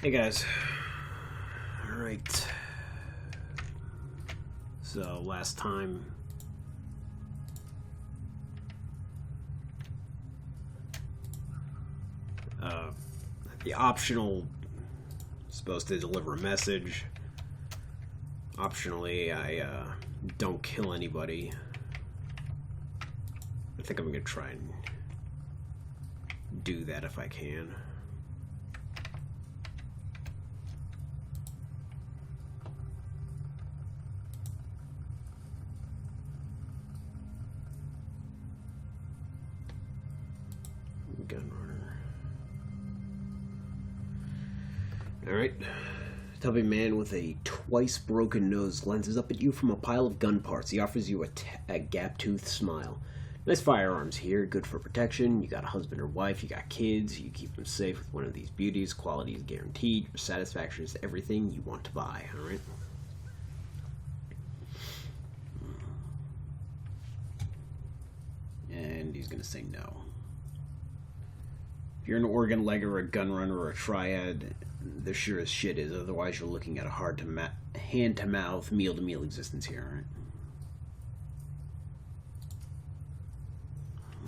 Hey guys. Alright. So last time the optional supposed to deliver a message. Optionally I don't kill anybody. I think I'm gonna try and do that if I can. Gunrunner. Alright. Tubby man with a twice broken nose glances up at you from a pile of gun parts. He offers you a gap-toothed smile. Nice firearms here, good for protection. You got a husband or wife, you got kids, you keep them safe with one of these beauties. Quality is guaranteed. Your satisfaction is everything you want to buy. Alright. And he's gonna say no. If you're an organ legger or a gun runner or a triad, there sure as shit is. Otherwise, you're looking at a hand-to-mouth, meal-to-meal existence here, right?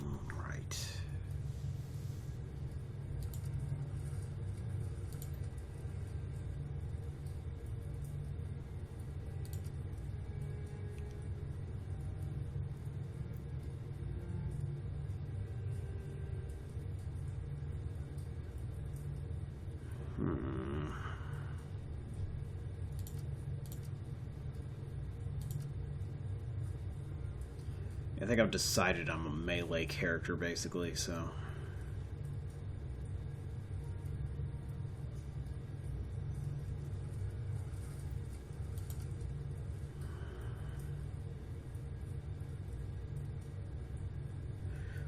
All right. I think I've decided I'm a melee character, basically, so...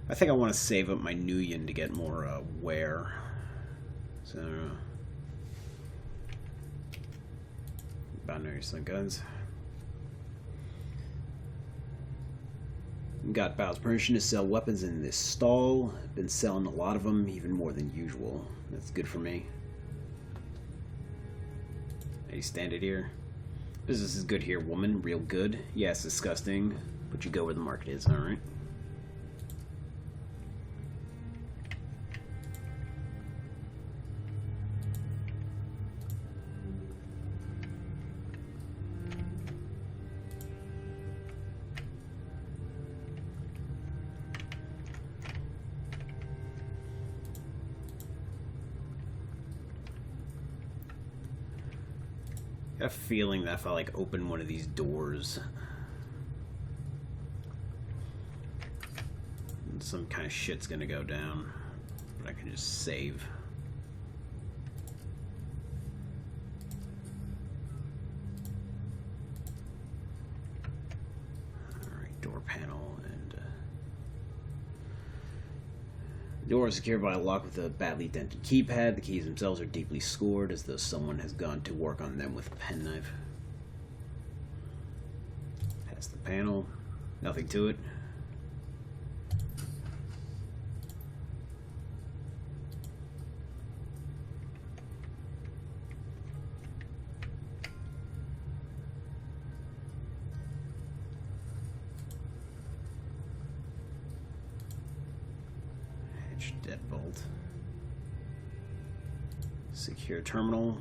I think I want to save up my Nuyen to get more wear. So... boundary some guns. Got Bao's permission to sell weapons in this stall. Been selling a lot of them, even more than usual. That's good for me. Hey, stand it here. Business is good here, woman. Real good. Yeah, it's disgusting, but you go where the market is, alright? I have a feeling that if I like open one of these doors, some kind of shit's gonna go down, but I can just save. Alright, door panel, and the door is secured by a lock with a badly dented keypad. The keys themselves are deeply scored, as though someone has gone to work on them with a penknife. Past the panel. Nothing to it. Deadbolt. Secure terminal.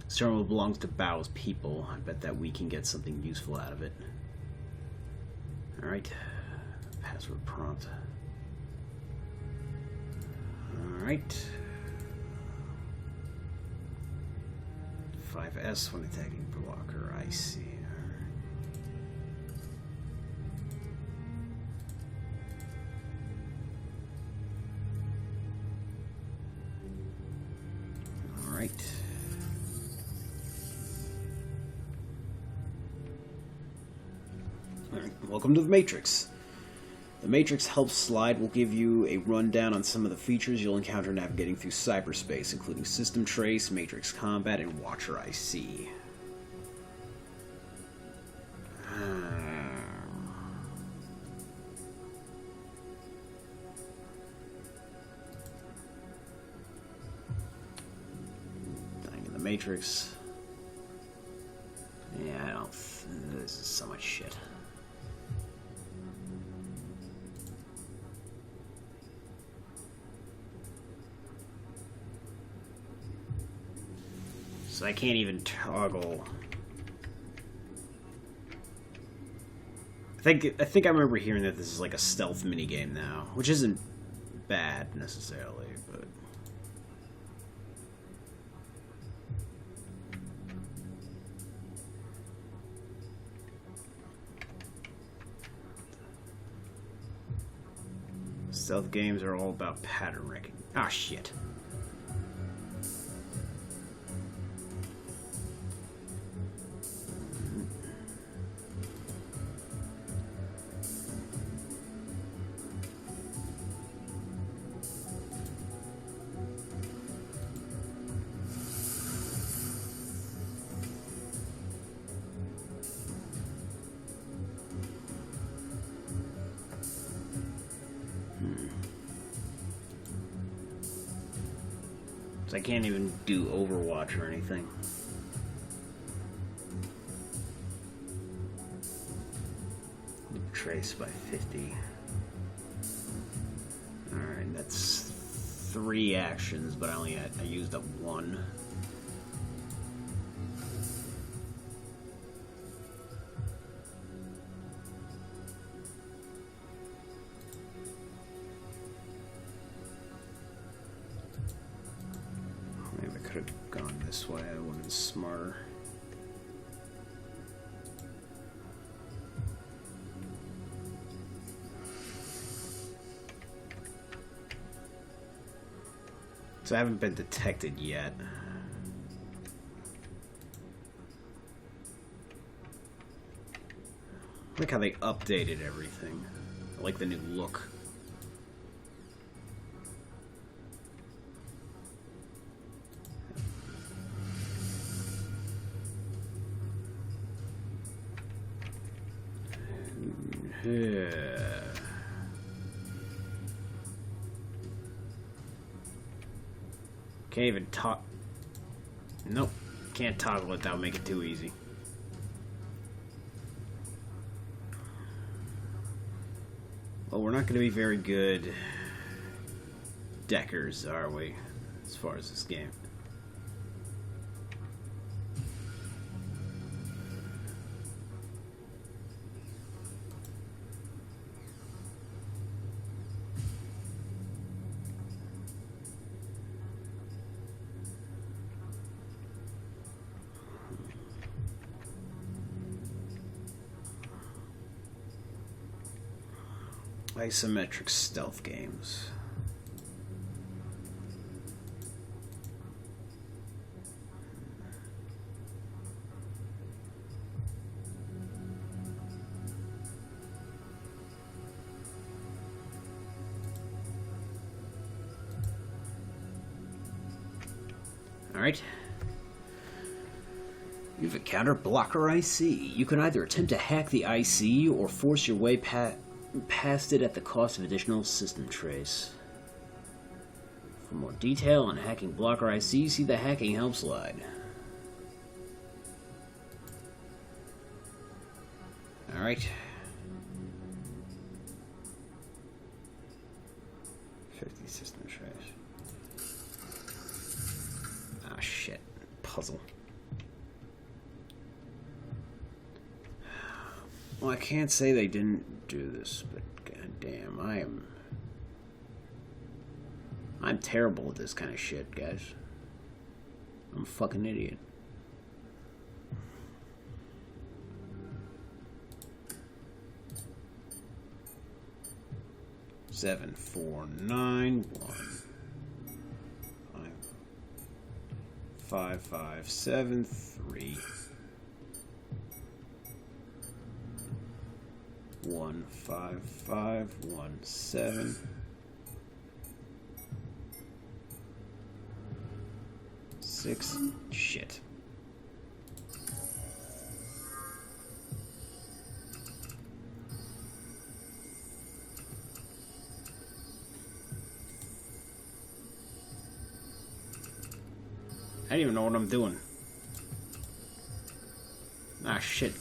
This terminal belongs to Bao's people. I bet that we can get something useful out of it. Alright. Password prompt. Alright. 5S when attacking blocker. I see. Right. Alright, welcome to the Matrix. The Matrix Help slide will give you a rundown on some of the features you'll encounter navigating through cyberspace, including System Trace, Matrix Combat, and Watcher IC. Matrix. Yeah, I don't... This is so much shit. So I can't even toggle... I think I remember hearing that this is like a stealth minigame now, which isn't bad necessarily, but... Stealth games are all about pattern recognition. Ah, shit. So I can't even do Overwatch or anything. Trace by 50. Alright, that's 3 actions, but I used up 1. Maybe I could have gone this way, I would have been smarter. So I haven't been detected yet. I like how they updated everything. I like the new look. Can't even talk. Nope. Can't toggle it. That would make it too easy. Well, we're not going to be very good deckers, are we? As far as this game. Isometric stealth games. All right. You've encountered Blocker IC. You can either attempt to hack the IC or force your way past it at the cost of additional system trace. For more detail on hacking Blocker IC, see the Hacking Help slide. Alright. 50 system trace. Ah, shit. Puzzle. Well, I can't say they didn't do this, but goddamn, I'm terrible at this kind of shit, guys. I'm a fucking idiot. Seven, 4, 9, 1, 5, 5, 7, 3. 1, 5, 5, 1, 7. 6. Shit. I don't even know what I'm doing. Ah, shit.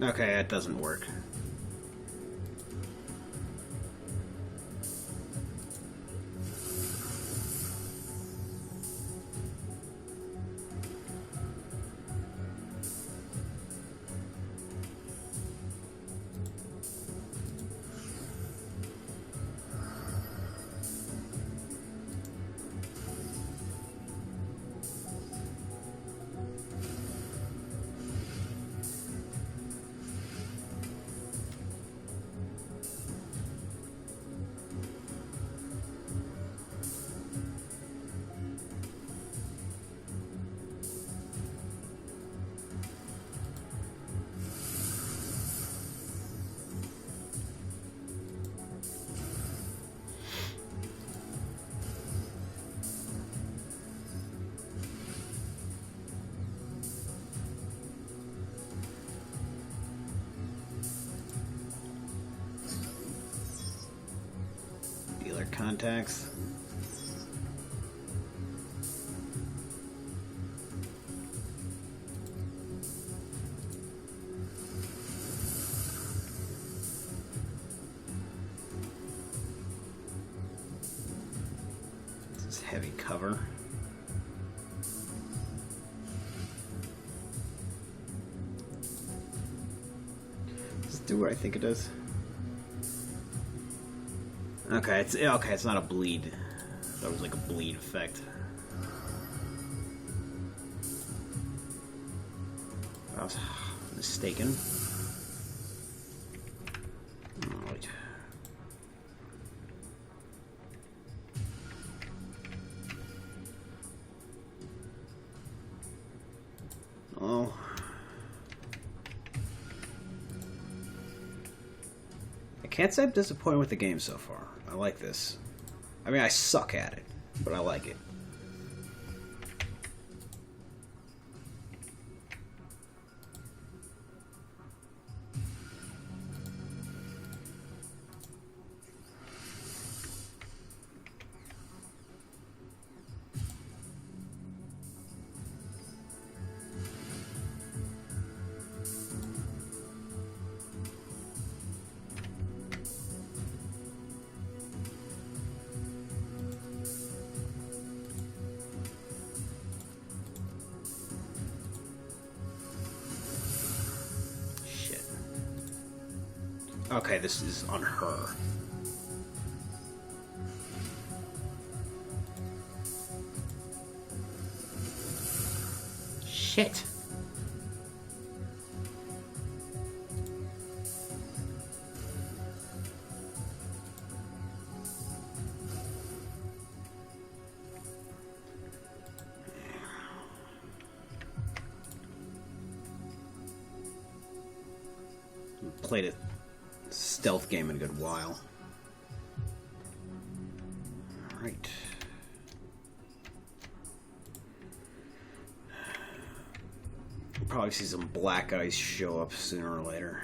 Okay, that doesn't work. Dealer contacts. This is heavy cover. Does it do what I think it does? Okay, it's not a bleed. That was like a bleed effect. I was mistaken. Right. Oh. I can't say I'm disappointed with the game so far. I like this. I mean, I suck at it, but I like it. Okay, this is on her. Shit. Played a stealth game in a good while. Alright. We'll probably see some black eyes show up sooner or later.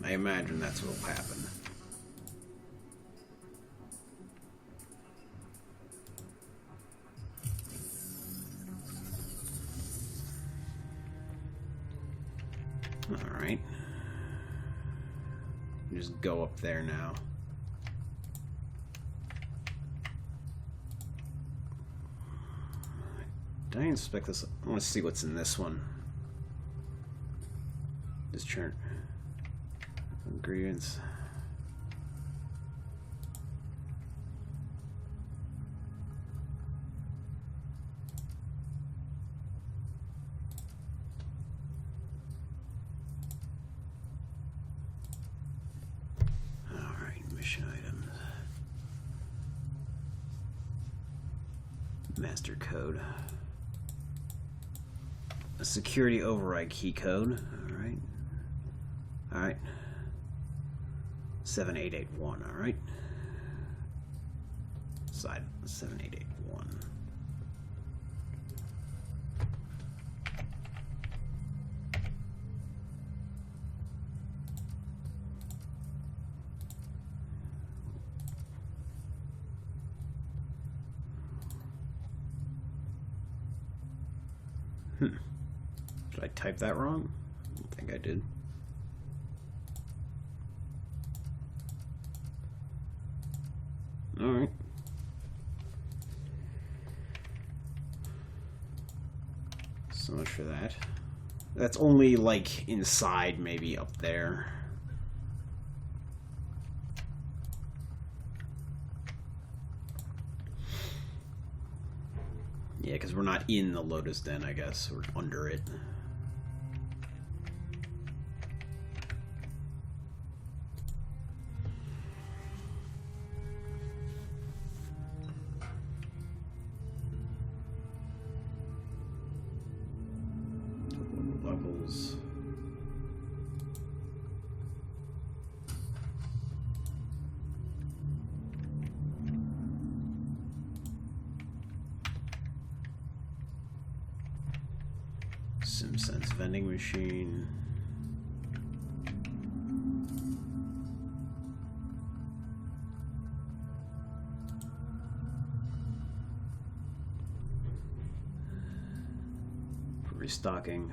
I imagine that's what will happen. Alright. Just go up there now. Did I inspect this? I want to see what's in this one. This chart. Ingredients. master code. A security override key code. Alright. Alright. 7881, alright. Side 7881. Did I type that wrong? I don't think I did. Alright. So much for that. That's only, like, inside, maybe up there. Yeah, because we're not in the Lotus Den, I guess. We're under it. Levels. SimSense vending machine. For restocking.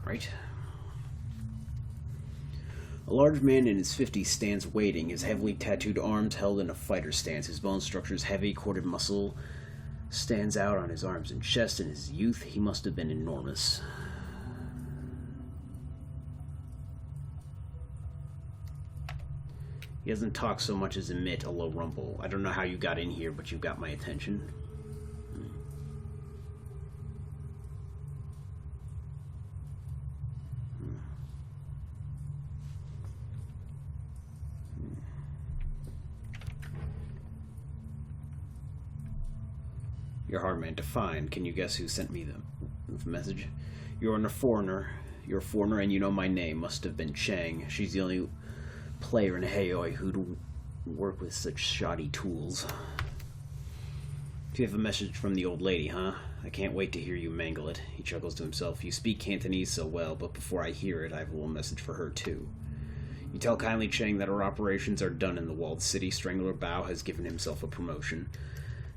Right. A large man in his 50s stands waiting, his heavily tattooed arms held in a fighter stance. His bone structure is heavy, corded muscle stands out on his arms and chest. In his youth, he must have been enormous. He doesn't talk so much as emit a low rumble. I don't know how you got in here, but you got my attention. You're a hard man to find. Can you guess who sent me the message? You're a foreigner. You're a foreigner and you know my name. Must have been Chang. She's the only player in Haoi who'd work with such shoddy tools. Do you have a message from the old lady, huh? I can't wait to hear you mangle it. He chuckles to himself. You speak Cantonese so well, but before I hear it, I have a little message for her, too. You tell kindly Chang that our operations are done in the walled city. Strangler Bao has given himself a promotion.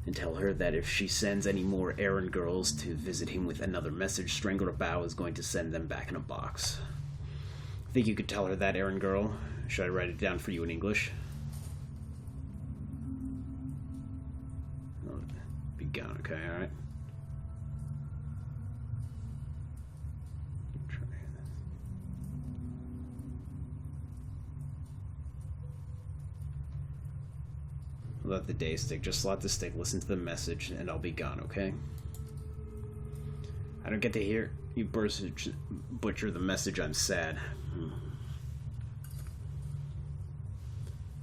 And tell her that if she sends any more errand girls to visit him with another message, Strangler Bao is going to send them back in a box. Think you could tell her that, errand girl? Should I write it down for you in English? Oh, be gone, okay, alright. Let the day stick. Just slot the stick, listen to the message, and I'll be gone, okay? I don't get to hear you butcher the message. I'm sad.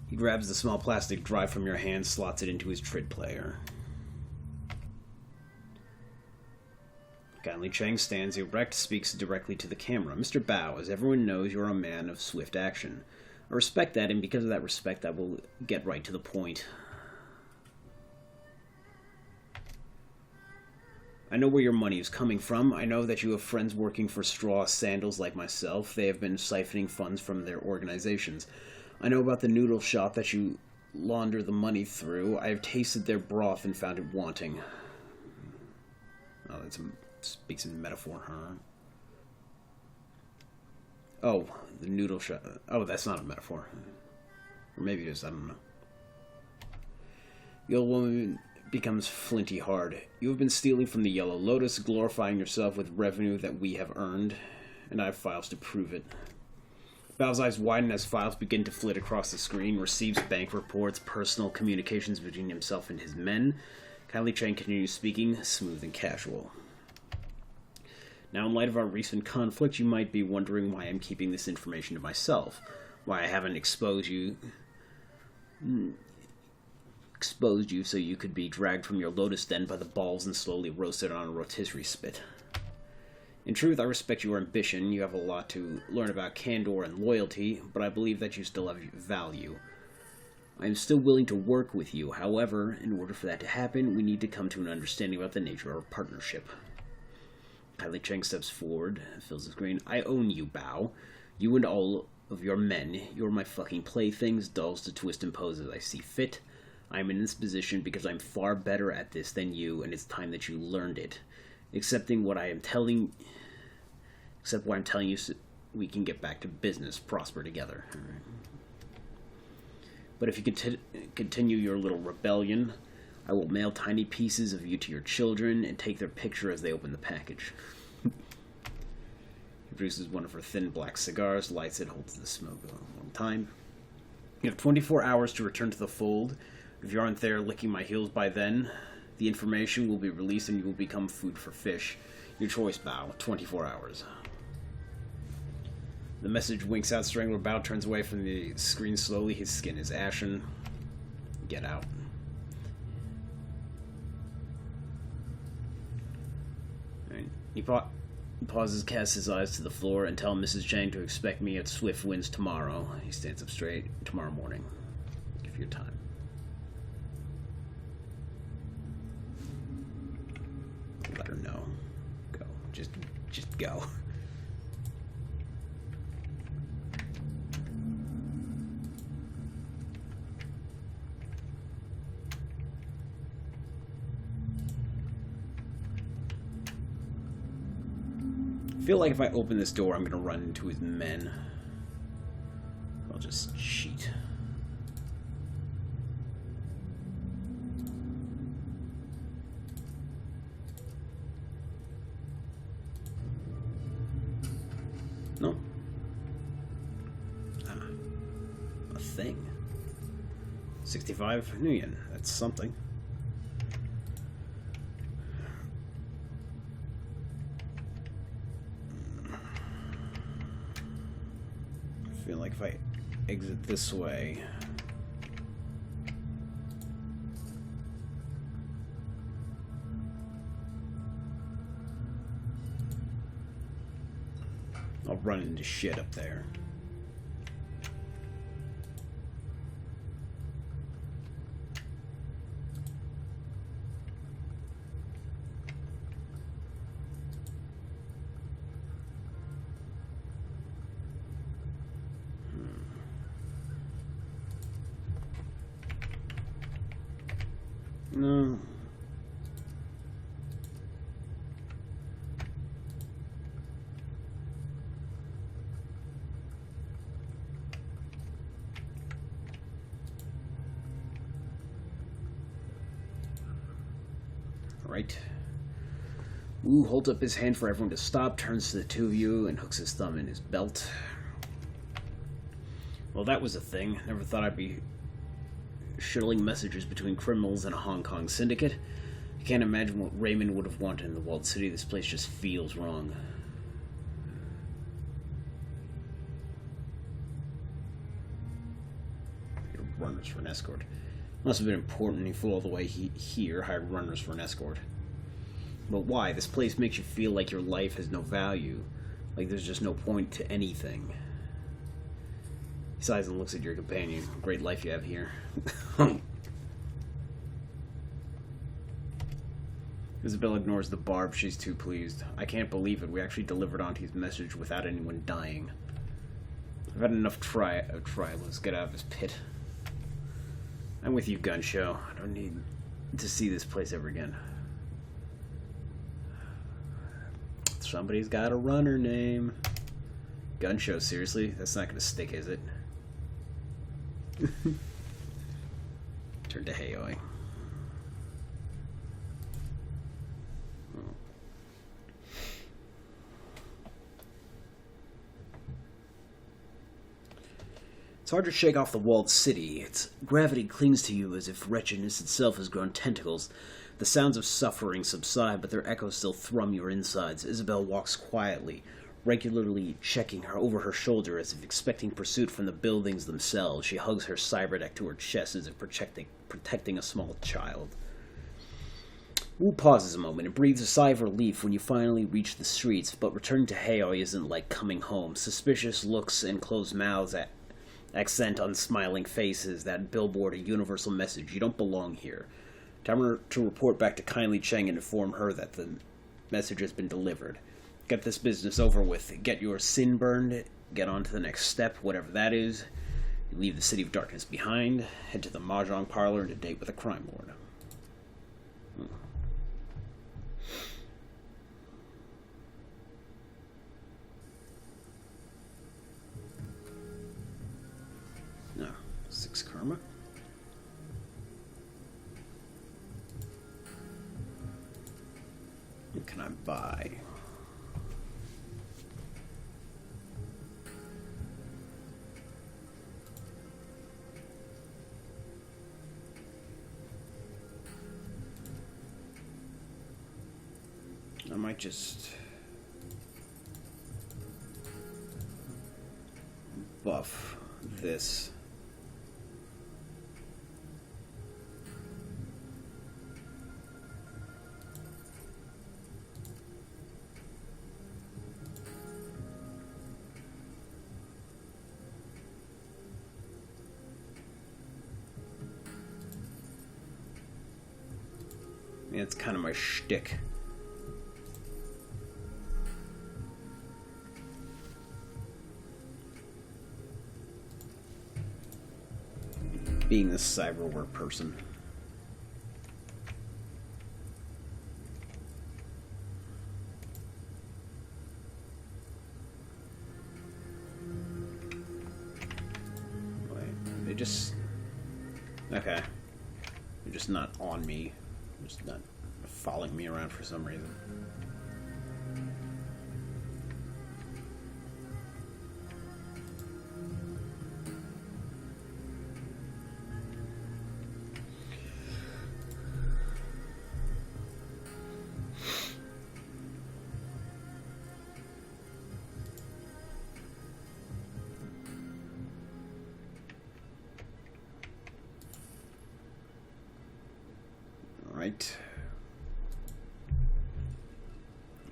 He grabs the small plastic drive from your hand, slots it into his trid player. Kindly Chang stands erect, speaks directly to the camera. Mr. Bao, as everyone knows, you're a man of swift action. I respect that, and because of that respect, I will get right to the point. I know where your money is coming from. I know that you have friends working for straw sandals like myself. They have been siphoning funds from their organizations. I know about the noodle shop that you launder the money through. I have tasted their broth and found it wanting. Oh, that speaks in metaphor, huh? Oh, the noodle shop. Oh, that's not a metaphor. Or maybe it is, I don't know. The old woman becomes flinty hard. You have been stealing from the Yellow Lotus, glorifying yourself with revenue that we have earned, and I have files to prove it. Bao's eyes widen as files begin to flit across the screen, receives bank reports, personal communications between himself and his men. Kylie Chang continues speaking, smooth and casual. Now, in light of our recent conflict, you might be wondering why I'm keeping this information to myself, why I haven't exposed you so you could be dragged from your lotus den by the balls and slowly roasted on a rotisserie spit. In truth, I respect your ambition. You have a lot to learn about candor and loyalty, but I believe that you still have value. I am still willing to work with you. However, in order for that to happen, we need to come to an understanding about the nature of our partnership. Kylie Chang steps forward, fills the screen. I own you, Bao. You and all of your men. You're my fucking playthings, dolls to twist and pose as I see fit. I'm in this position because I'm far better at this than you, and it's time that you learned it. Except what I'm telling you so we can get back to business, prosper together. Right. But if you continue your little rebellion, I will mail tiny pieces of you to your children and take their picture as they open the package. He produces one of her thin black cigars, lights it, holds the smoke a long time. You have 24 hours to return to the fold. If you aren't there licking my heels by then, the information will be released and you will become food for fish. Your choice, Bao. 24 hours. The message winks out. Strangler Bao turns away from the screen slowly. His skin is ashen. Get out. Right. He pauses, casts his eyes to the floor, and tell Mrs. Chang to expect me at Swift Winds tomorrow. He stands up straight. Tomorrow morning. Give you your time. Let her know. Go. Just go. I feel like if I open this door, I'm gonna run into his men. I'll just cheat. No. A thing. 65 Nuyen. That's something. I feel like if I exit this way, I'll run into shit up there. No. Right. Wu holds up his hand for everyone to stop, turns to the two of you, and hooks his thumb in his belt. Well, that was a thing. Never thought I'd be shuttling messages between criminals and a Hong Kong syndicate. I can't imagine what Raymond would have wanted in the walled city. This place just feels wrong. Runners for an escort. Must have been important. He flew all the way here, hired runners for an escort. But why? This place makes you feel like your life has no value. Like there's just no point to anything. He sighs and looks at your companion. Great life you have here. It Isabel ignores the barb. She's too pleased. I can't believe it. We actually delivered Auntie's message without anyone dying. I've had enough try. Let's get out of this pit. I'm with you, Gun Show. I don't need to see this place ever again. Somebody's got a runner name. Gun Show, seriously? That's not gonna stick, is it? Turn to Hayoi. It's hard to shake off the walled city. Its gravity clings to you as if wretchedness itself has grown tentacles. The sounds of suffering subside, but their echoes still thrum your insides. Isabel walks quietly, regularly checking her over her shoulder as if expecting pursuit from the buildings themselves. She hugs her cyberdeck to her chest as if protecting a small child. Wu pauses a moment and breathes a sigh of relief when you finally reach the streets, but returning to Hayoi isn't like coming home. Suspicious looks and closed mouths accent on smiling faces that billboard a universal message: you don't belong here. Time to report back to Kindly Cheng and inform her that the message has been delivered. Get this business over with. Get your sin burned. Get on to the next step, whatever that is. You leave the City of Darkness behind. Head to the Mahjong Parlor and a date with a crime lord. No. 6 karma. What can I buy? I might just buff this. Yeah, it's kind of my shtick. Being the cyberware person. Wait, they just... Okay. They're just not on me. Just not following me around for some reason. Right.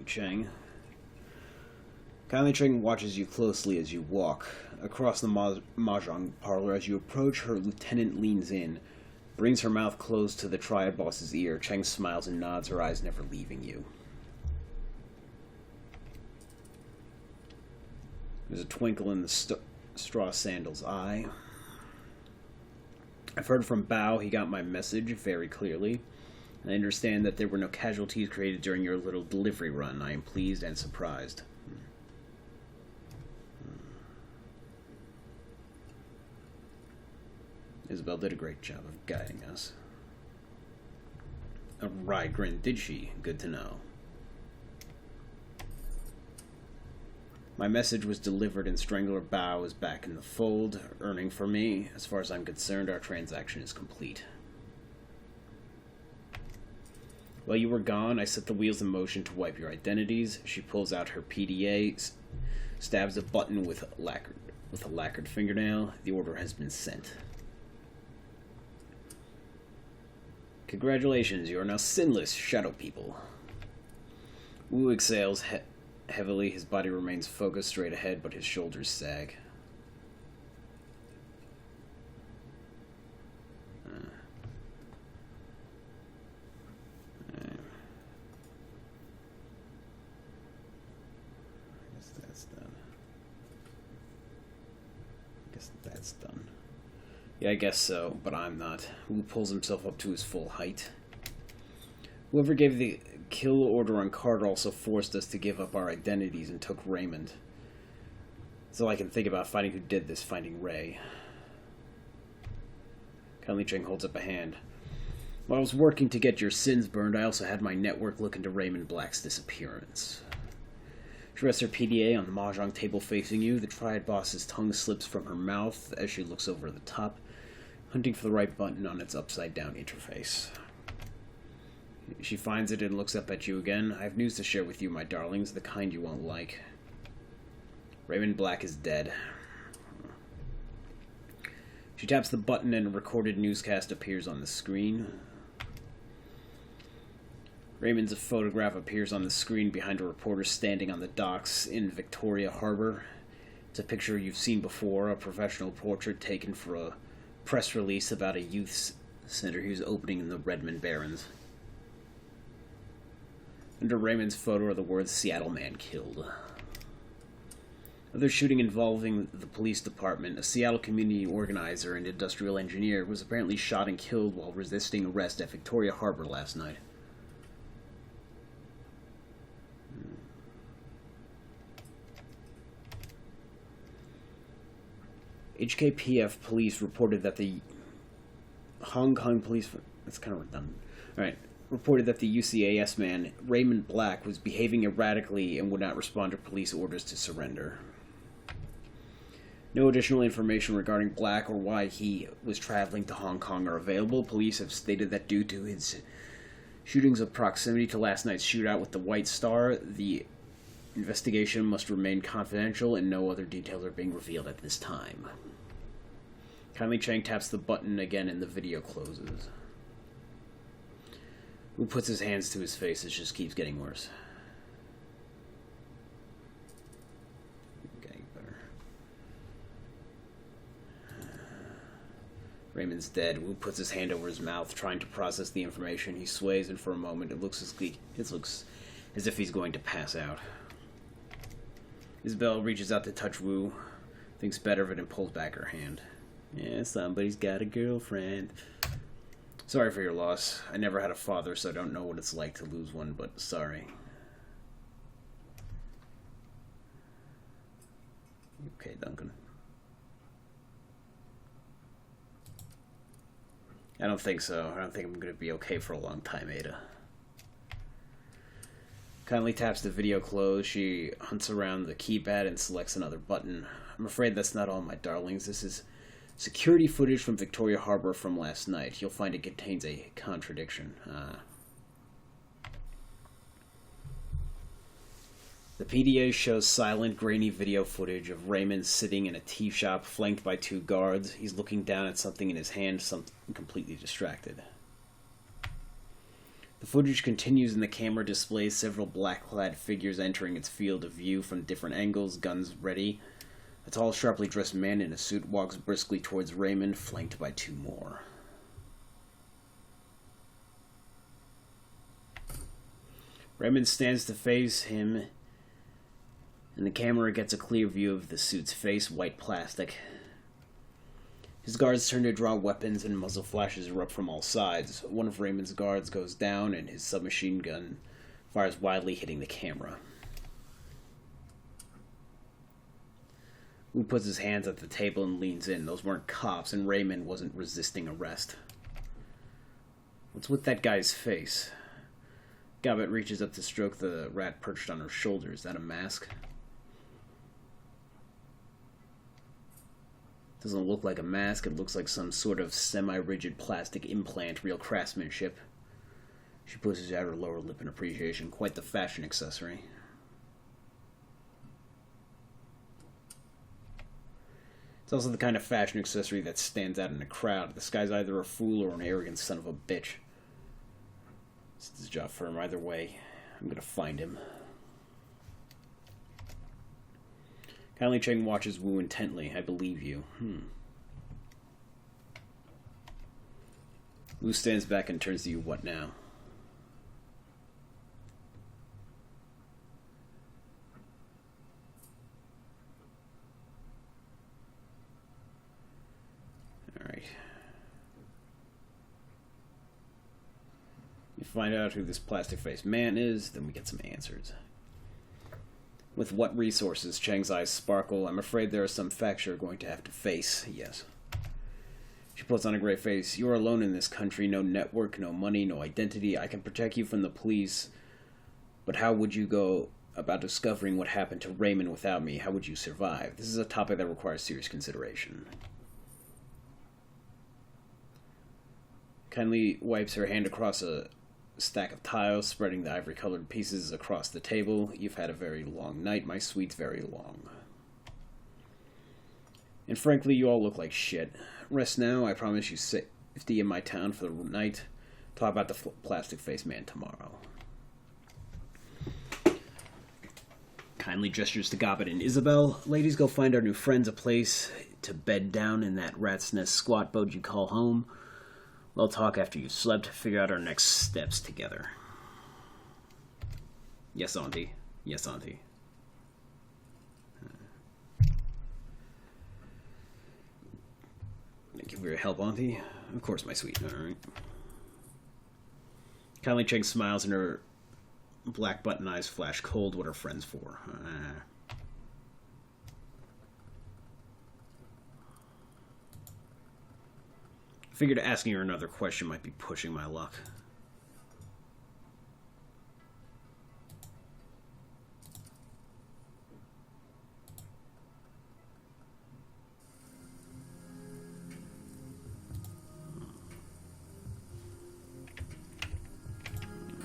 Cheng. Kindly Cheng watches you closely as you walk. Across the Mahjong parlor, as you approach, her lieutenant leans in, brings her mouth close to the triad boss's ear. Cheng smiles and nods, her eyes never leaving you. There's a twinkle in the straw sandal's eye. I've heard from Bao. He got my message very clearly. I understand that there were no casualties created during your little delivery run. I am pleased and surprised. Isabel did a great job of guiding us. A wry grin, did she? Good to know. My message was delivered and Strangler Bao is back in the fold, earning for me. As far as I'm concerned, our transaction is complete. While you were gone, I set the wheels in motion to wipe your identities. She pulls out her PDA, stabs a button with a lacquered fingernail. The order has been sent. Congratulations, you are now sinless, shadow people. Wu exhales heavily. His body remains focused straight ahead, but his shoulders sag. guess that's done. Yeah, I guess so, but I'm not. Wu pulls himself up to his full height. Whoever gave the kill order on Carter also forced us to give up our identities and took Raymond. That's all I can think about finding who did this, finding Ray. Conley Cheng holds up a hand. While I was working to get your sins burned, I also had my network look into Raymond Black's disappearance. She rests her PDA on the mahjong table facing you. The triad boss's tongue slips from her mouth as she looks over the top, hunting for the right button on its upside-down interface. She finds it and looks up at you again. I have news to share with you, my darlings, the kind you won't like. Raymond Black is dead. She taps the button and a recorded newscast appears on the screen. Raymond's photograph appears on the screen behind a reporter standing on the docks in Victoria Harbor. It's a picture you've seen before, a professional portrait taken for a press release about a youth center he was opening in the Redmond Barrens. Under Raymond's photo are the words, "Seattle man killed." Other shooting involving the police department, a Seattle community organizer and industrial engineer, was apparently shot and killed while resisting arrest at Victoria Harbor last night. HKPF police reported that the Hong Kong police... That's kind of redundant. Alright. Reported that the UCAS man, Raymond Black, was behaving erratically and would not respond to police orders to surrender. No additional information regarding Black or why he was traveling to Hong Kong are available. Police have stated that due to his shootings of proximity to last night's shootout with the White Star, the investigation must remain confidential and no other details are being revealed at this time. Conley Cheng taps the button again and the video closes. Wu puts his hands to his face. It just keeps getting worse. Getting better. Raymond's dead. Wu puts his hand over his mouth, trying to process the information. He sways, and for a moment it looks as if he's going to pass out. Isabel reaches out to touch Wu, thinks better of it, and pulls back her hand. Yeah, somebody's got a girlfriend. Sorry for your loss. I never had a father, so I don't know what it's like to lose one, but sorry. Okay, Duncan. I don't think so. I don't think I'm going to be okay for a long time, Ada. Kindly taps the video close. She hunts around the keypad and selects another button. I'm afraid that's not all, my darlings. This is security footage from Victoria Harbor from last night. You'll find it contains a contradiction. The PDA shows silent, grainy video footage of Raymond sitting in a tea shop flanked by two guards. He's looking down at something in his hand, something completely distracted. The footage continues and the camera displays several black-clad figures entering its field of view from different angles, guns ready. A tall, sharply dressed man in a suit walks briskly towards Raymond, flanked by two more. Raymond stands to face him, and the camera gets a clear view of the suit's face, white plastic. His guards turn to draw weapons and muzzle flashes erupt from all sides. One of Raymond's guards goes down and his submachine gun fires wildly, hitting the camera. Wu puts his hands at the table and leans in. Those weren't cops, and Raymond wasn't resisting arrest. What's with that guy's face? Gabbett reaches up to stroke the rat perched on her shoulder. Is that a mask? Doesn't look like a mask. It looks like some sort of semi-rigid plastic implant. Real craftsmanship. She pushes out her lower lip in appreciation. Quite the fashion accessory. It's also the kind of fashion accessory that stands out in a crowd. This guy's either a fool or an arrogant son of a bitch. It's his job firm. Either way, I'm gonna find him. Conley Cheng watches Wu intently. I believe you. Wu stands back and turns to you. What now? find out who this plastic-faced man is, then we get some answers. With what resources? Chang's eyes sparkle. I'm afraid there are some facts you're going to have to face. Yes. She puts on a great face. You're alone in this country. No network, no money, no identity. I can protect you from the police. But how would you go about discovering what happened to Raymond without me? How would you survive? This is a topic that requires serious consideration. Kindly wipes her hand across a stack of tiles, spreading the ivory-colored pieces across the table. You've had a very long night, my sweet, very long. And frankly, you all look like shit. Rest now. I promise you safety in my town for the night. Talk about the plastic-faced man tomorrow. Kindly gestures to Gobbet and Isabel. Ladies, go find our new friends a place to bed down in that rat's nest squat boat you call home. We'll talk after you've slept, figure out our next steps together. Yes, Auntie. Yes, Auntie. Thank you for your help, Auntie. Of course, my sweet. Alright. Kindly Cheng smiles and her black button eyes flash cold. What are friends for? Figured asking her another question might be pushing my luck.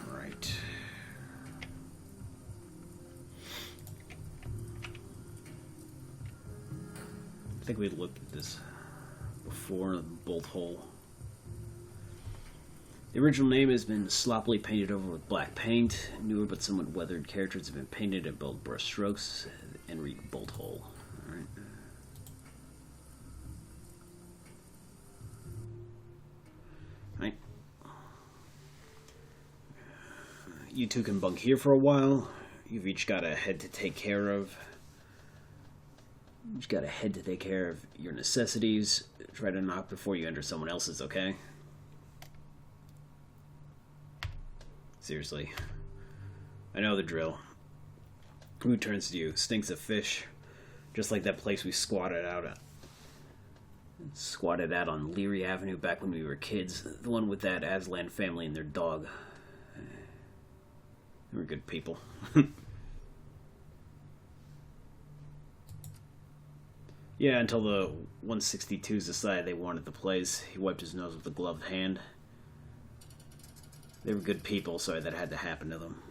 All right. I think we looked at this before, the bolt hole. The original name has been sloppily painted over with black paint. Newer but somewhat weathered characters have been painted in bold brush strokes and read bolt hole. Alright. Right. You two can bunk here for a while. You've each got a head to take care of. You've got a head to take care of your necessities. Try to knock before you enter someone else's, okay? Seriously. I know the drill. Who turns to you? Stinks of fish. Just like that place we squatted out at. Squatted out on Leary Avenue back when we were kids. The one with that Aslan family and their dog. They were good people. Yeah, until the 162s decided they wanted the place. He wiped his nose with a gloved hand. They were good people, so that had to happen to them.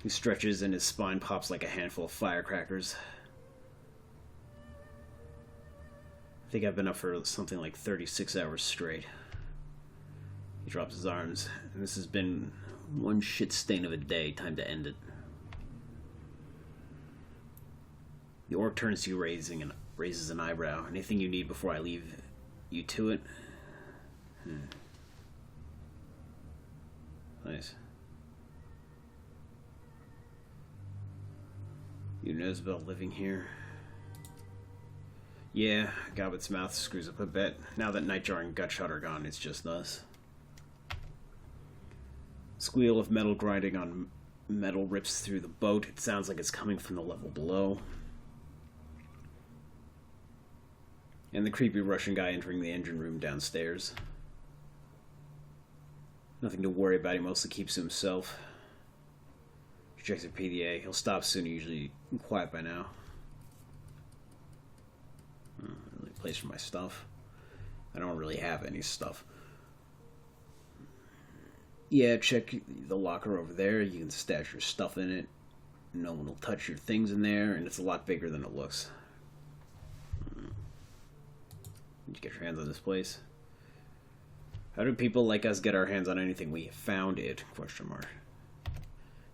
He stretches and his spine pops like a handful of firecrackers. I think I've been up for something like 36 hours straight. He drops his arms, and this has been one shit stain of a day. Time to end it. The orc turns to you, raises an eyebrow. Anything you need before I leave you to it? Nice. You and Isabel living here? Yeah, Gobbet's mouth screws up a bit. Now that Nightjar and Gutshot are gone, it's just us. Squeal of metal grinding on metal rips through the boat. It sounds like it's coming from the level below. And the creepy Russian guy entering the engine room downstairs. Nothing to worry about, he mostly keeps to himself. He checks your PDA. He'll stop soon, usually quiet by now. Really place for my stuff. I don't really have any stuff. Yeah, check the locker over there. You can stash your stuff in it. No one will touch your things in there, and it's a lot bigger than it looks. Did you get your hands on this place? How do people like us get our hands on anything? We found it, question mark.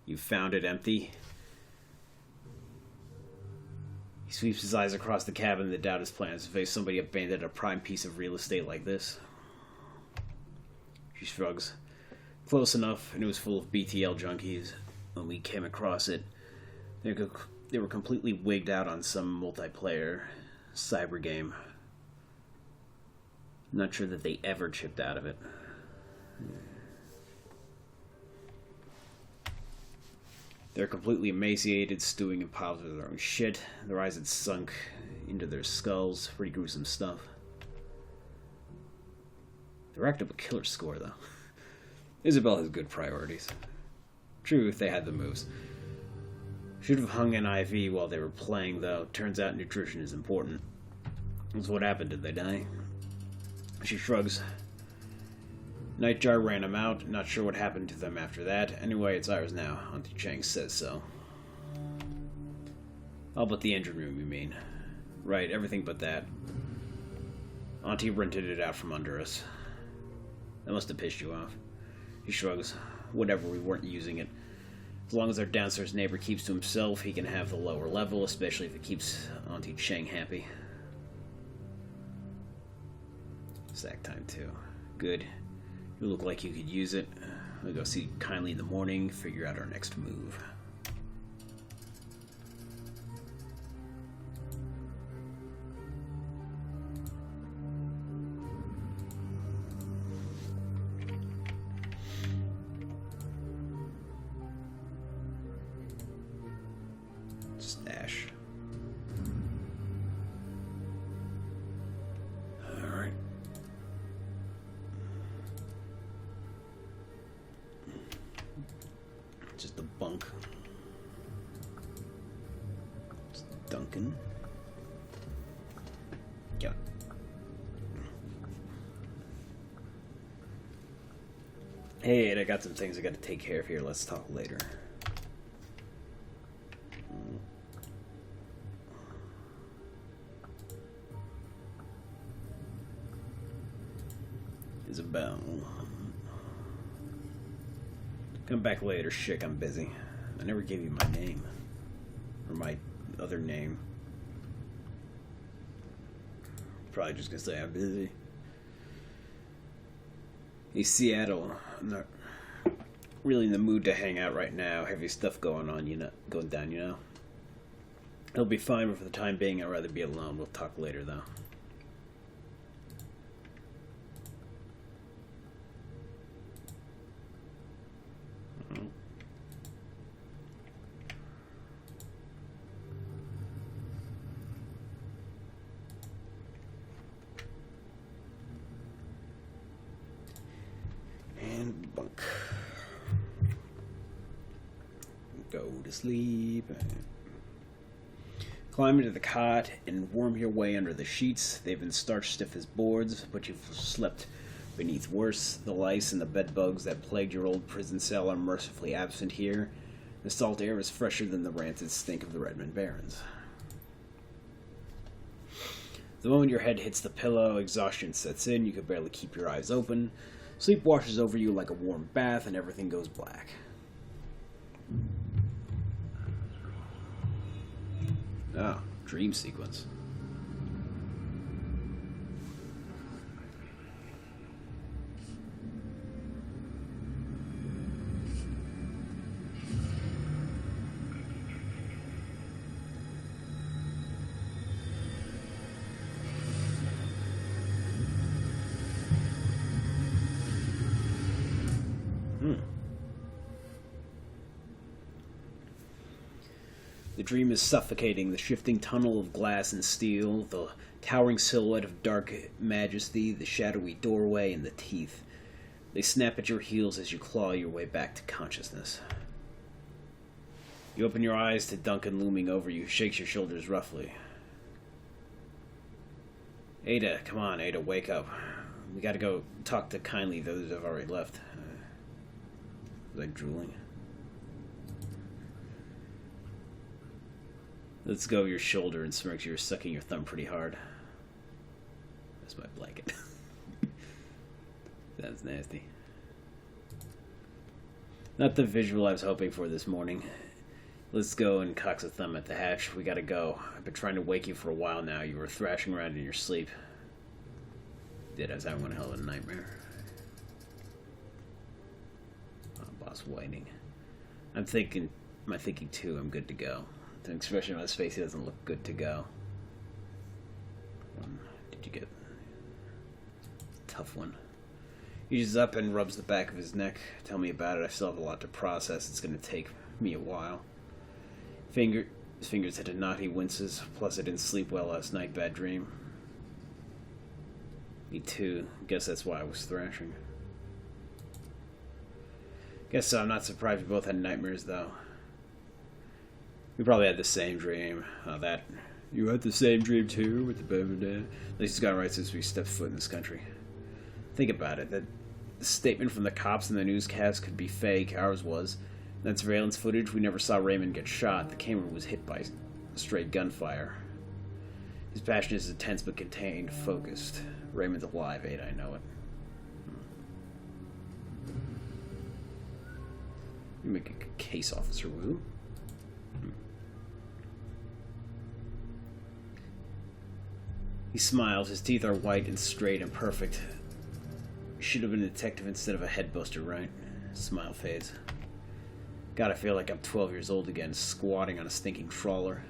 You found it empty? He sweeps his eyes across the cabin to doubt his plans. To face somebody abandoned a prime piece of real estate like this. She shrugs. Close enough, and it was full of BTL junkies. When we came across it, they were completely wigged out on some multiplayer cyber game. Not sure that they ever chipped out of it. They're completely emaciated, stewing in piles of their own shit. Their eyes had sunk into their skulls. Pretty gruesome stuff. They racked up a killer score, though. Isabel has good priorities. True, they had the moves. Should have hung an IV while they were playing, though. Turns out nutrition is important. That's what happened. Did they die? She shrugs. Nightjar ran them out. Not sure what happened to them after that. Anyway, it's ours now. Auntie Chang says so. All but the engine room, you mean? Right, everything but that. Auntie rented it out from under us. That must have pissed you off. He shrugs. Whatever, we weren't using it. As long as our downstairs neighbor keeps to himself, he can have the lower level, especially if it keeps Auntie Chang happy. Sack time, too. Good. You look like you could use it. We'll go see Kindly in the morning, figure out our next move. Stash. Alright. Just a bunk. Just Duncan. Yeah. Hey, I got some things I gotta take care of here. Let's talk later. Isabel. Come back later, Chick. I'm busy. I never gave you my name. Or my other name. Probably just gonna say I'm busy. Hey, Seattle. I'm not really in the mood to hang out right now. Heavy stuff going on, going down, you know. It'll be fine, but for the time being, I'd rather be alone. We'll talk later, though. And bunk. Go to sleep. Climb into the cot and worm your way under the sheets. They've been starch stiff as boards, but you've slept beneath worse. The lice and the bed bugs that plagued your old prison cell are mercifully absent here. The salt air is fresher than the rancid stink of the Redmond Barrens. The moment your head hits the pillow, exhaustion sets in. You can barely keep your eyes open. Sleep washes over you like a warm bath, and everything goes black. Ah, dream sequence. The dream is suffocating, the shifting tunnel of glass and steel, the towering silhouette of dark majesty, the shadowy doorway, and the teeth. They snap at your heels as you claw your way back to consciousness. You open your eyes to Duncan looming over you, shakes your shoulders roughly. Ada, come on, Ada, wake up. We gotta go talk to Kindly, those have already left. Like drooling. Let's go your shoulder and smirks. You're sucking your thumb pretty hard. That's my blanket. Sounds nasty. Not the visual I was hoping for this morning. Let's go and cocks a thumb at the hatch. We gotta go. I've been trying to wake you for a while now. You were thrashing around in your sleep. Did I was having one hell of a nightmare. Oh, boss whining. I'm thinking too, I'm good to go. The expression on his face, he doesn't look good to go. Did you get... Tough one. He eases up and rubs the back of his neck. Tell me about it. I still have a lot to process. It's going to take me a while. His fingers hit a knot. He winces. Plus, I didn't sleep well last night. Bad dream. Me too. Guess that's why I was thrashing. Guess so. I'm not surprised we both had nightmares, though. We probably had the same dream. That... You had the same dream, too, with the Beverdad? At least it's gone right since we stepped foot in this country. Think about it. That the statement from the cops in the newscast could be fake. Ours was. That surveillance footage, we never saw Raymond get shot. The camera was hit by straight gunfire. His passion is intense but contained, focused. Raymond's alive, Ada, I know it. You make a good case, Officer Wu. He smiles. His teeth are white and straight and perfect. You should have been a detective instead of a headbuster, right? Smile fades. God, I feel like I'm 12 years old again, squatting on a stinking trawler.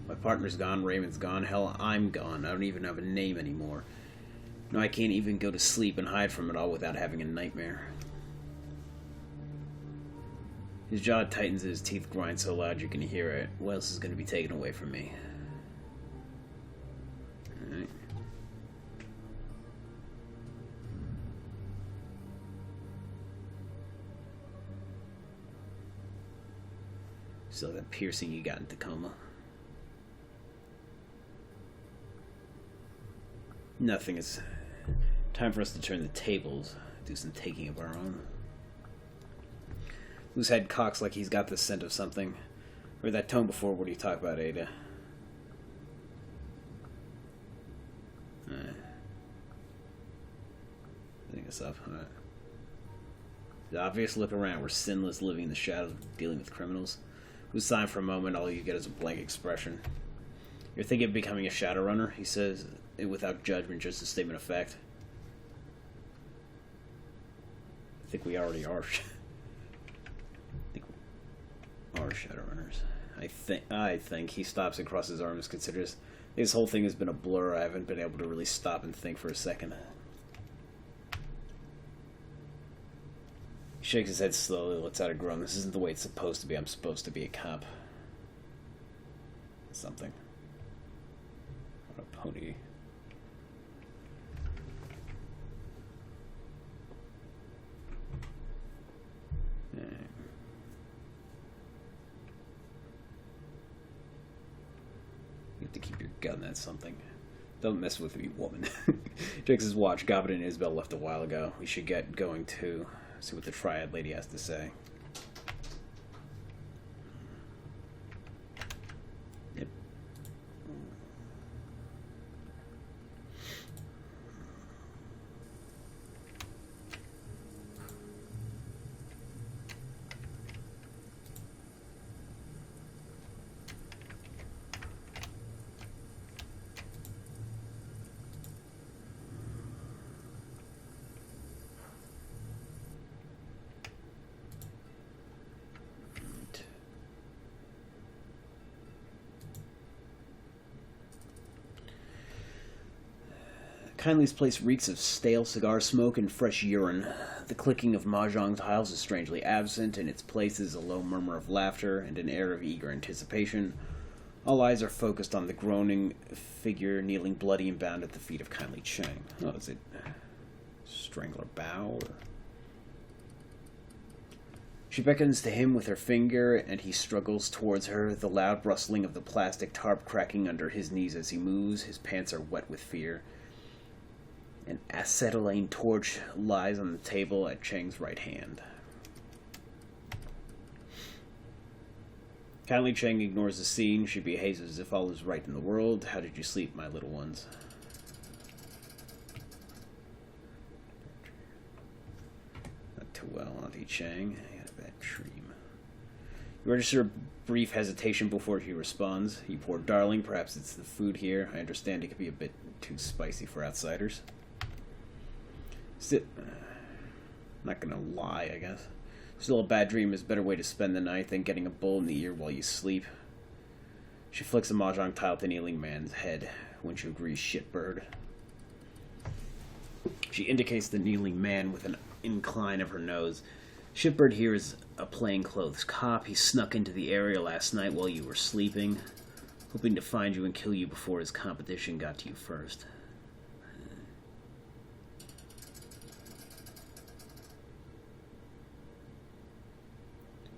My partner's gone, Raymond's gone, hell, I'm gone. I don't even have a name anymore. No, I can't even go to sleep and hide from it all without having a nightmare. His jaw tightens and his teeth grind so loud you can hear it. What else is going to be taken away from me? Alright. Still that piercing you got in Tacoma. Nothing. It's time for us to turn the tables, do some taking of our own. Whose head cocks like he's got the scent of something. Heard that tone before. What do you talk about, Ada? I think it's up. Alright. The obvious look around. We're sinless, living in the shadows, dealing with criminals. Who's silent for a moment, all you get is a blank expression. You're thinking of becoming a Shadowrunner? He says it without judgment, just a statement of fact. I think we already are. Are Shadowrunners. I think he stops and crosses his arms, considers this whole thing has been a blur. I haven't been able to really stop and think for a second. He shakes his head slowly, lets out a groan. This isn't the way it's supposed to be. I'm supposed to be a cop. Something. What a pony. You have to keep your gun, that's something. Don't mess with me, woman. Checks his watch. Gobbin and Isabel left a while ago. We should get going too. See what the Triad lady has to say. Yep. Kindly's place reeks of stale cigar smoke and fresh urine. The clicking of mahjong tiles is strangely absent. In its place is a low murmur of laughter and an air of eager anticipation. All eyes are focused on the groaning figure kneeling bloody and bound at the feet of Kindly Chang. Oh, is it Strangler Bow? Or... She beckons to him with her finger, and he struggles towards her, the loud rustling of the plastic tarp cracking under his knees as he moves. His pants are wet with fear. An acetylene torch lies on the table at Chang's right hand. Kindly Chang ignores the scene. She behaves as if all is right in the world. How did you sleep, my little ones? Not too well, Auntie Chang. I had a bad dream. You register a brief hesitation before he responds. You poor darling, perhaps it's the food here. I understand it can be a bit too spicy for outsiders. Not gonna lie, I guess. Still, a bad dream is a better way to spend the night than getting a bull in the ear while you sleep. She flicks a mahjong tile at the kneeling man's head. Wouldn't you agree, shitbird? She indicates the kneeling man with an incline of her nose. Shipbird here is a plainclothes cop. He snuck into the area last night while you were sleeping, hoping to find you and kill you before his competition got to you first.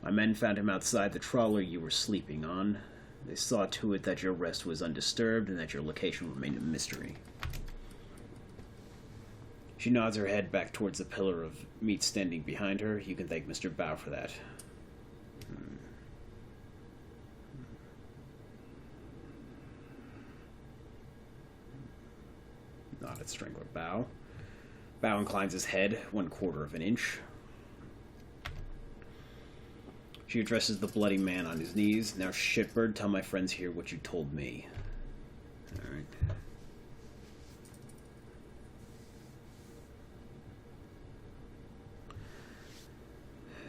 My men found him outside the trawler you were sleeping on. They saw to it that your rest was undisturbed and that your location remained a mystery. She nods her head back towards the pillar of meat standing behind her. You can thank Mr. Bao for that. Nodded Strangler Bao. Bao inclines his head 1/4 of an inch. She addresses the bloody man on his knees. Now, Shitbird, tell my friends here what you told me. Alright.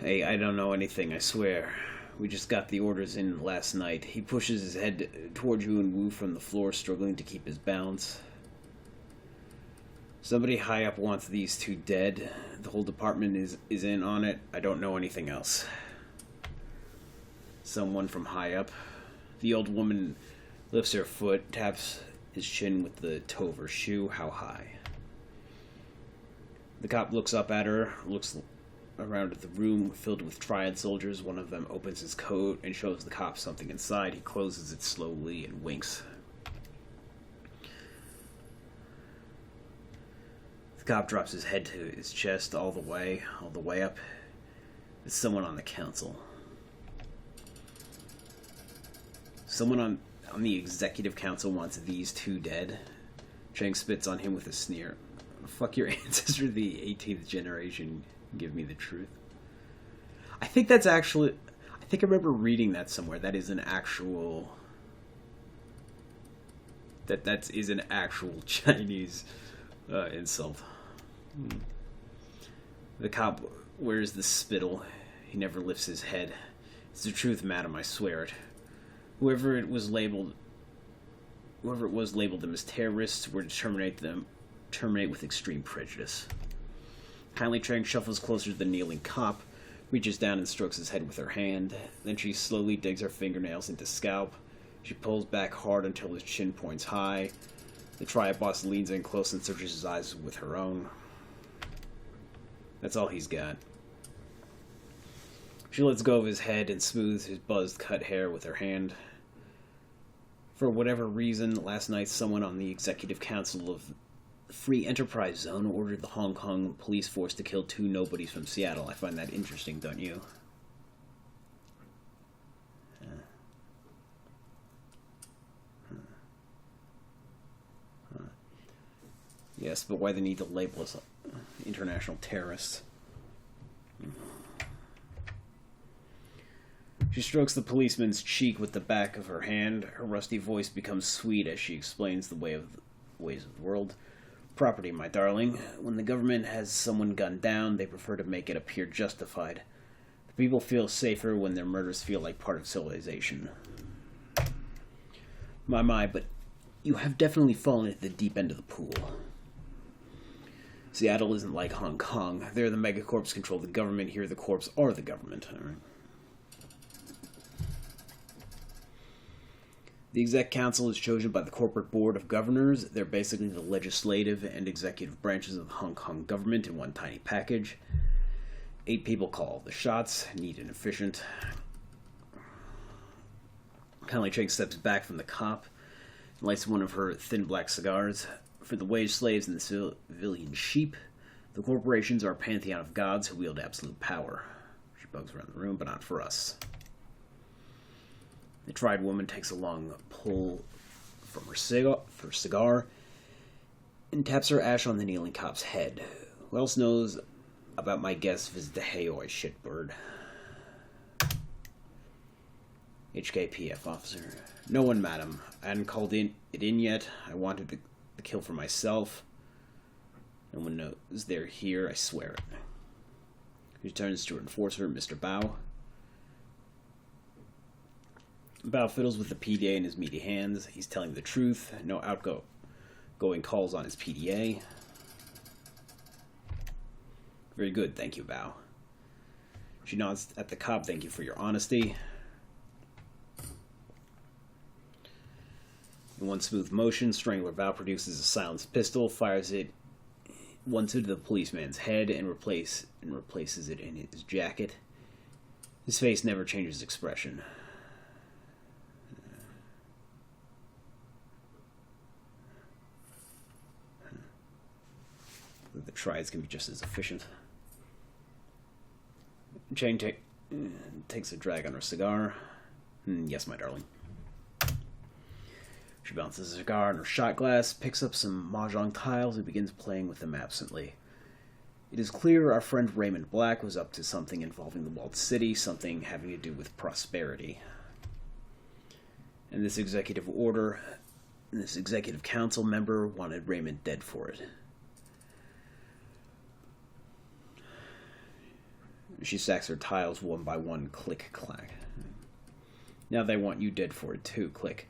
Hey, I don't know anything, I swear. We just got the orders in last night. He pushes his head towards you and Wu from the floor, struggling to keep his balance. Somebody high up wants these two dead. The whole department is in on it. I don't know anything else. Someone from high up. The old woman lifts her foot, taps his chin with the toe of her shoe. How high? The cop looks up at her, looks around at the room filled with triad soldiers. One of them opens his coat and shows the cop something inside. He closes it slowly and winks. The cop drops his head to his chest all the way up. It's someone on the council. Someone on the executive council wants these two dead. Chang spits on him with a sneer. Fuck your ancestor, the 18th generation. Give me the truth. I think that's actually... I think I remember reading that somewhere. That is an actual... That is an actual Chinese insult. The cop wears the spittle. He never lifts his head. It's the truth, madam, I swear it. Whoever it was labeled them as terrorists were to terminate with extreme prejudice. Kindly Trang shuffles closer to the kneeling cop, reaches down and strokes his head with her hand. Then she slowly digs her fingernails into scalp. She pulls back hard until his chin points high. The triad boss leans in close and searches his eyes with her own. That's all he's got. She lets go of his head and smooths his buzzed cut hair with her hand. For whatever reason, last night someone on the Executive Council of Free Enterprise Zone ordered the Hong Kong police force to kill two nobodies from Seattle. I find that interesting, don't you? Yes, but why the need to label us international terrorists? She strokes the policeman's cheek with the back of her hand. Her rusty voice becomes sweet as she explains the ways of the world. Property, my darling. When the government has someone gunned down, they prefer to make it appear justified. The people feel safer when their murders feel like part of civilization. My, but you have definitely fallen at the deep end of the pool. Seattle isn't like Hong Kong. There the megacorps control the government. Here the corps are the government. All right. The Exec Council is chosen by the Corporate Board of Governors. They're basically the legislative and executive branches of the Hong Kong government in one tiny package. 8 people call the shots, neat and efficient. Conley Chang steps back from the cop and lights one of her thin black cigars. For the wage slaves and the civilian sheep, the corporations are a pantheon of gods who wield absolute power. She bugs around the room, but not for us. The tried woman takes a long pull from her cigar and taps her ash on the kneeling cop's head. Who else knows about my guest's visit to Haoi, shitbird? HKPF officer. No one, madam. I hadn't called it in yet. I wanted the kill for myself. No one knows they're here, I swear it. She turns to her enforcer, Mr. Bao. Bao fiddles with the PDA in his meaty hands. He's telling the truth. No outgoing calls on his PDA. Very good, thank you, Val. She nods at the cop. Thank you for your honesty. In one smooth motion, Strangler Val produces a silenced pistol, fires it once into the policeman's head, and replaces it in his jacket. His face never changes expression. The triads can be just as efficient. Jane takes a drag on her cigar. Yes, my darling. She balances a cigar in her shot glass, picks up some mahjong tiles, and begins playing with them absently. It is clear our friend Raymond Black was up to something involving the walled city, something having to do with prosperity. And this executive council member wanted Raymond dead for it. She stacks her tiles one by one, click, clack. Now they want you dead for it too, click.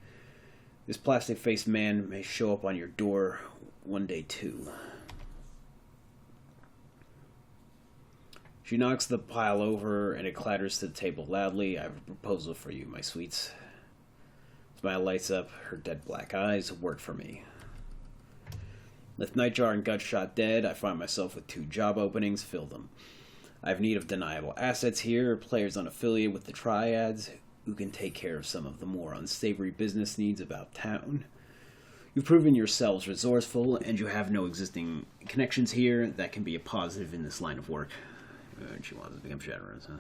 This plastic-faced man may show up on your door one day too. She knocks the pile over and it clatters to the table loudly. I have a proposal for you, my sweets. Smile lights up her dead black eyes. Work for me. With Nightjar and Gutshot dead, I find myself with 2 job openings. Fill them. I have need of deniable assets here, players unaffiliated with the triads who can take care of some of the more unsavory business needs about town. You've proven yourselves resourceful, and you have no existing connections here. That can be a positive in this line of work. And she wants to become Shadowrun, huh?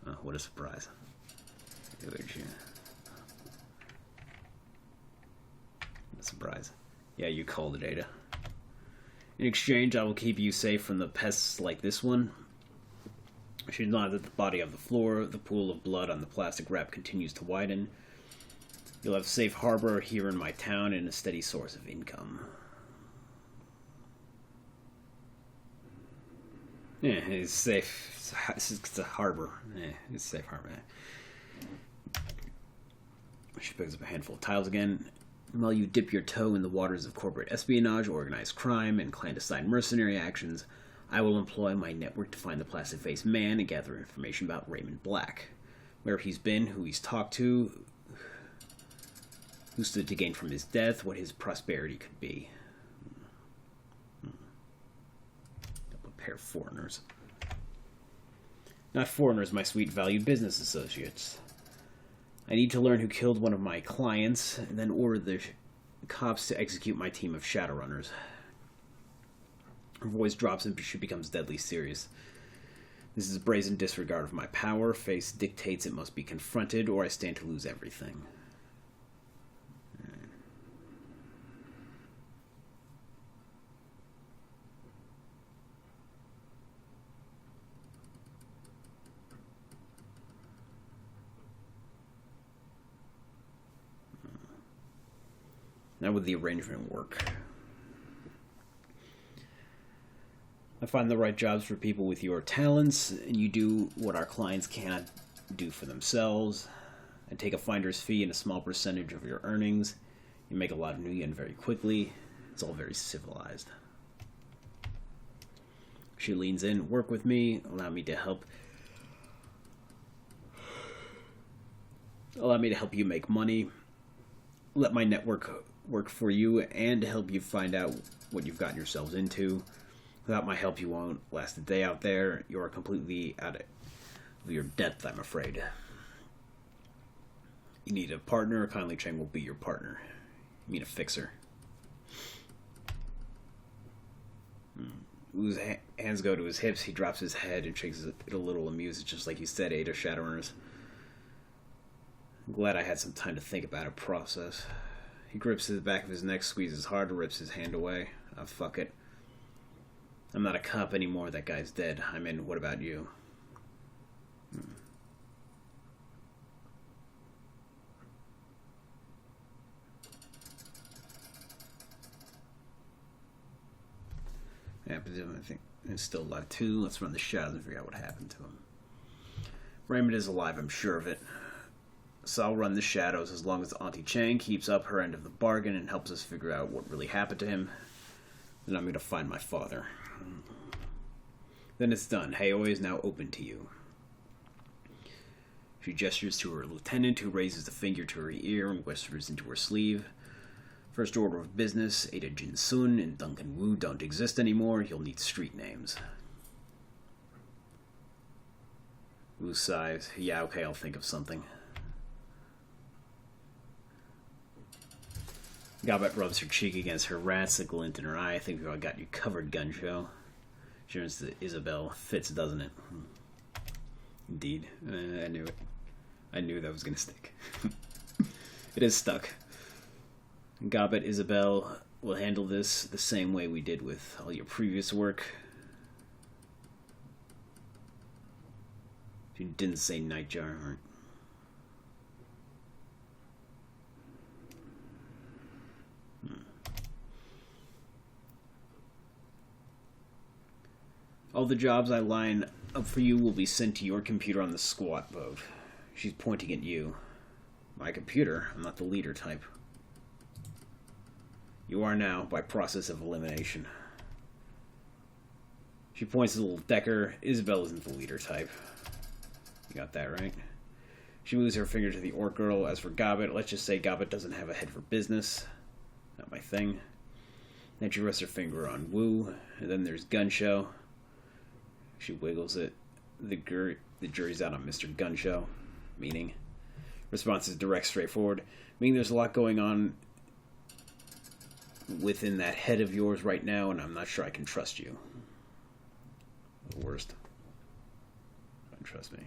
Oh, what a surprise. What a surprise. Yeah, you call the data. In exchange, I will keep you safe from the pests like this one. She nods at the body on the floor. The pool of blood on the plastic wrap continues to widen. You'll have safe harbor here in my town and a steady source of income. Yeah, it's safe. It's a harbor. Yeah, it's a safe harbor. She picks up a handful of tiles again. While you dip your toe in the waters of corporate espionage, organized crime, and clandestine mercenary actions, I will employ my network to find the plastic-faced man and gather information about Raymond Black. Where he's been, who he's talked to, who stood to gain from his death, what his prosperity could be. Prepare foreigners. Not foreigners, my sweet valued business associates. I need to learn who killed one of my clients, and then order the cops to execute my team of Shadowrunners. Her voice drops and she becomes deadly serious. This is a brazen disregard of my power. Face dictates it must be confronted, or I stand to lose everything. Now would the arrangement work? I find the right jobs for people with your talents, and you do what our clients cannot do for themselves. I take a finder's fee and a small percentage of your earnings. You make a lot of new yen very quickly. It's all very civilized. She leans in. Work with me. Allow me to help you make money. Let my network work for you and help you find out what you've gotten yourselves into. Without my help, you won't last a day out there. You are completely out of your depth, I'm afraid. You need a partner. Kindly Chang will be your partner. You need a fixer. Wu's hands go to his hips. He drops his head and shakes it a little amused. It's just like you said, Ada, Shadowrunners. I'm glad I had some time to think about a process. He grips the back of his neck, squeezes hard, rips his hand away. Oh, fuck it. I'm not a cop anymore. That guy's dead. I'm in. What about you? Yeah, but I think he's still alive too. Let's run the shadows and figure out what happened to him. Raymond is alive, I'm sure of it. So I'll run the shadows as long as Auntie Chang keeps up her end of the bargain and helps us figure out what really happened to him. Then I'm going to find my father. Then it's done. Haoi is now open to you. She gestures to her lieutenant, who raises a finger to her ear and whispers into her sleeve. First order of business, Ada Jinsun and Duncan Wu don't exist anymore. You'll need street names. Wu sighs. Yeah, okay, I'll think of something. Gobet rubs her cheek against her rats, a glint in her eye. I think I got you covered, gun show. Turns to Isabel. Fits, doesn't it? Indeed. I knew it. I knew that was going to stick. It is stuck. Gobet, Isabel will handle this the same way we did with all your previous work. You didn't say Nightjar, right? All the jobs I line up for you will be sent to your computer on the squat boat. She's pointing at you. My computer? I'm not the leader type. You are now, by process of elimination. She points to little Decker. Isabel isn't the leader type. You got that right? She moves her finger to the orc girl. As for Gobet, let's just say Gobet doesn't have a head for business. Not my thing. Then she rests her finger on Wu. And then there's Gunshow. She wiggles it. The jury's out on Mr. Gunshow. Meaning? Response is direct, straightforward. Meaning there's a lot going on within that head of yours right now, and I'm not sure I can trust you. The worst. Don't trust me.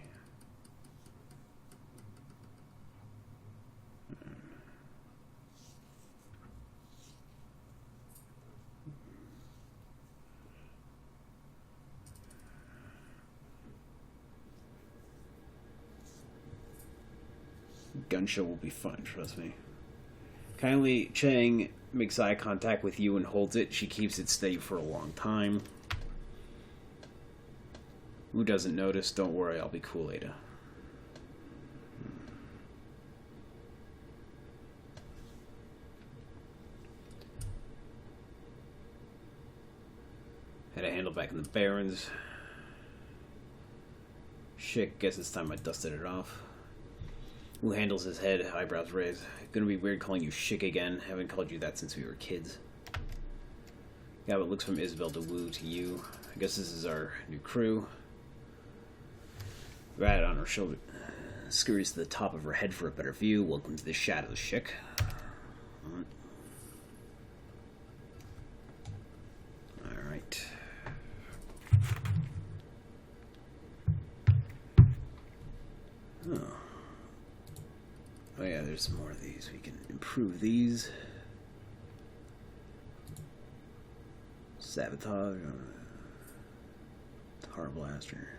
Gunshow will be fine, trust me. Kindly, Chang makes eye contact with you and holds it. She keeps it steady for a long time. Who doesn't notice? Don't worry, I'll be cool, Ada. Had a handle back in the Barrens. Shit, guess it's time I dusted it off. Who handles his head, eyebrows raised. Gonna be weird calling you Shick again. Haven't called you that since we were kids. Gobet looks from Isabel to Wu to you. I guess this is our new crew. Rat on her shoulder. Scurries to the top of her head for a better view. Welcome to the shadows, Shick. Alright. Oh. Oh yeah, there's some more of these. We can improve these. Sabotage. Tar Blaster.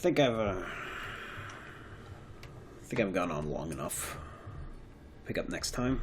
I think I've gone on long enough. Pick up next time.